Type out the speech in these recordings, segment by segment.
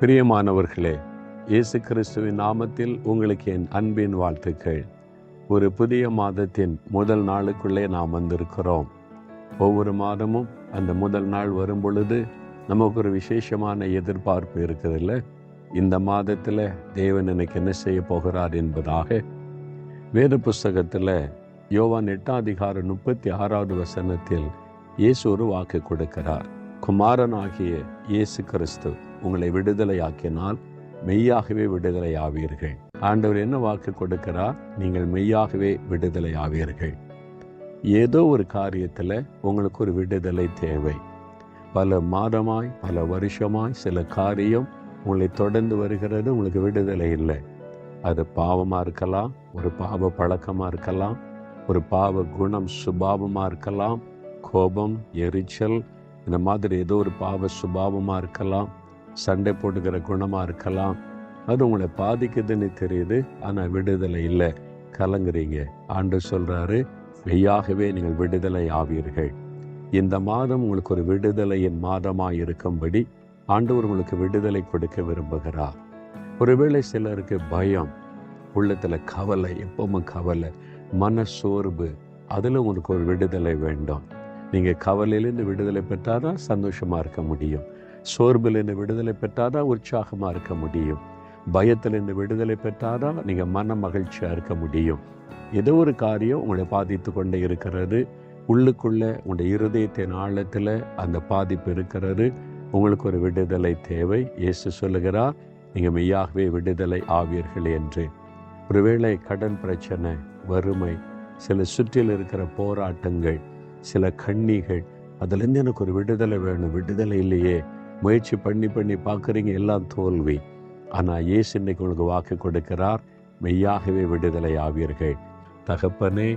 பிரியமானவர்களே, இயேசு கிறிஸ்துவின் நாமத்தில் உங்களுக்கு என் அன்பின் வாழ்த்துக்கள். ஒரு புதிய மாதத்தின் முதல் நாளுக்குள்ளே நாம் வந்திருக்கிறோம். ஒவ்வொரு மாதமும் அந்த முதல் நாள் வரும் பொழுது நமக்கு ஒரு விசேஷமான எதிர்பார்ப்பு இருக்குதில்ல. இந்த மாதத்தில் தேவன் எனக்கு என்ன செய்ய போகிறார் என்பதாக வேத புஸ்தகத்தில் யோவான் 8:36 இயேசு ஒரு வாக்கு கொடுக்கிறார். குமாரனாகிய இயேசு கிறிஸ்து உங்களை விடுதலையாக்கினால் மெய்யாகவே விடுதலை ஆவீர்கள். ஆண்டவர் என்ன வாக்கு கொடுக்கிறார்? நீங்கள் மெய்யாகவே விடுதலை ஆவீர்கள். ஏதோ ஒரு காரியத்தில் உங்களுக்கு ஒரு விடுதலை தேவை. பல மாதமாய் பல வருஷமாய் சில காரியம் உங்களை தொடர்ந்து வருகிறது, உங்களுக்கு விடுதலை இல்லை. அது பாவமாக இருக்கலாம், ஒரு பாவ பழக்கமாக இருக்கலாம், ஒரு பாவ குணம் சுபாவமாக இருக்கலாம், கோபம், எரிச்சல், இந்த மாதிரி ஏதோ ஒரு பாவ சுபாவமாக இருக்கலாம், சண்டை போட்டுக்கிற குணமாக இருக்கலாம். அது உங்களை பாதிக்குதுன்னு தெரியுது, ஆனால் விடுதலை இல்லை, கலங்குறீங்க. ஆண்டவர் சொல்கிறாரு, மெய்யாகவே நீங்கள் விடுதலை ஆவீர்கள். இந்த மாதம் உங்களுக்கு ஒரு விடுதலையின் மாதமாக இருக்கும்படி ஆண்டவர் உங்களுக்கு விடுதலை கொடுக்க விரும்புகிறார். ஒருவேளை சிலருக்கு பயம், உள்ளத்தில் கவலை, எப்பவும் கவலை, மன சோர்வு, அதில் உங்களுக்கு ஒரு விடுதலை வேண்டும். நீங்கள் கவலையிலேருந்து விடுதலை பெற்றாதான் சந்தோஷமாக இருக்க முடியும். சோர்விலிருந்து விடுதலை பெற்றாதான் உற்சாகமாக இருக்க முடியும். பயத்திலிருந்து விடுதலை பெற்றாதான் நீங்கள் மன மகிழ்ச்சியாக இருக்க முடியும். ஏதோ ஒரு காரியம் உங்களை பாதித்து கொண்டே இருக்கிறது, உள்ளுக்குள்ளே உங்களுடைய இருதயத்தின் ஆழத்தில் அந்த பாதிப்பு இருக்கிறது. உங்களுக்கு ஒரு விடுதலை தேவை. இயேசு சொல்லுகிறார், நீங்கள் மெய்யாகவே விடுதலை ஆவீர்கள் என்று. ஒருவேளை கடன் பிரச்சனை, வறுமை, சில சுற்றில் இருக்கிற போராட்டங்கள், சில கண்ணிகள், அதுலேருந்து எனக்கு ஒரு விடுதலை வேணும், விடுதலை இல்லையே, முயற்சி பண்ணி பார்க்குறீங்க, எல்லாம் தோல்வி. ஆனால் இயேசு இன்னைக்கு உங்களுக்கு வாக்கு கொடுக்கிறார், மெய்யாகவே விடுதலை ஆவீர்கள். தகப்பனே,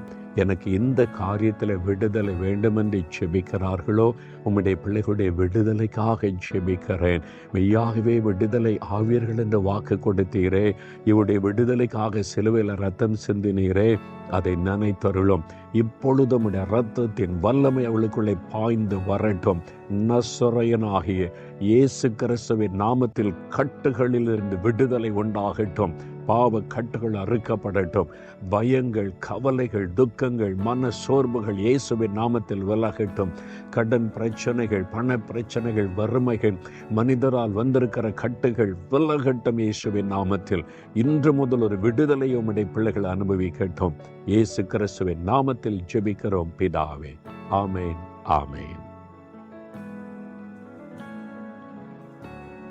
எனக்கு இந்த காரியத்தில் விடுதலை வேண்டுமென்று செபிக்கிறார்களோ, உம்முடைய பிள்ளைகளுடைய விடுதலைக்காக செபிக்கிறேன். மெய்யாகவே விடுதலை ஆவீர்கள் என்று வாக்கு கொடுத்தீரே, இவருடைய விடுதலைக்காக சிலுவையில் ரத்தம் சிந்தினீரே, அதை நினைத்தருளும். இப்பொழுது உம்முடைய இரத்தத்தின் வல்லமை அவளுக்குள்ளே பாய்ந்து வரட்டும். நசரேயனாகிய இயேசு கிறிஸ்துவின் நாமத்தில் கட்டுகளிலிருந்து விடுதலை உண்டாகட்டும். பாவ கட்டுகள் அறுக்கப்படட்டும். பயங்கள், கவலைகள், துக்கங்கள், மன சோர்வுகள் இயேசுவின் நாமத்தில் விலகட்டும். கடன் பிரச்சனைகள், பண பிரச்சனைகள், வறுமைகள், மனிதரால் வந்திருக்கிற கட்டுகள் விலகட்டும் இயேசுவின் நாமத்தில். இன்று முதல் ஒரு விடுதலை உம்முடைய பிள்ளைகள் அனுபவிக்கட்டும். இயேசு கிறிஸ்துவின் நாமத்தில் ஜெபிக்கிறோம் பிதாவே. ஆமேன், ஆமேன்.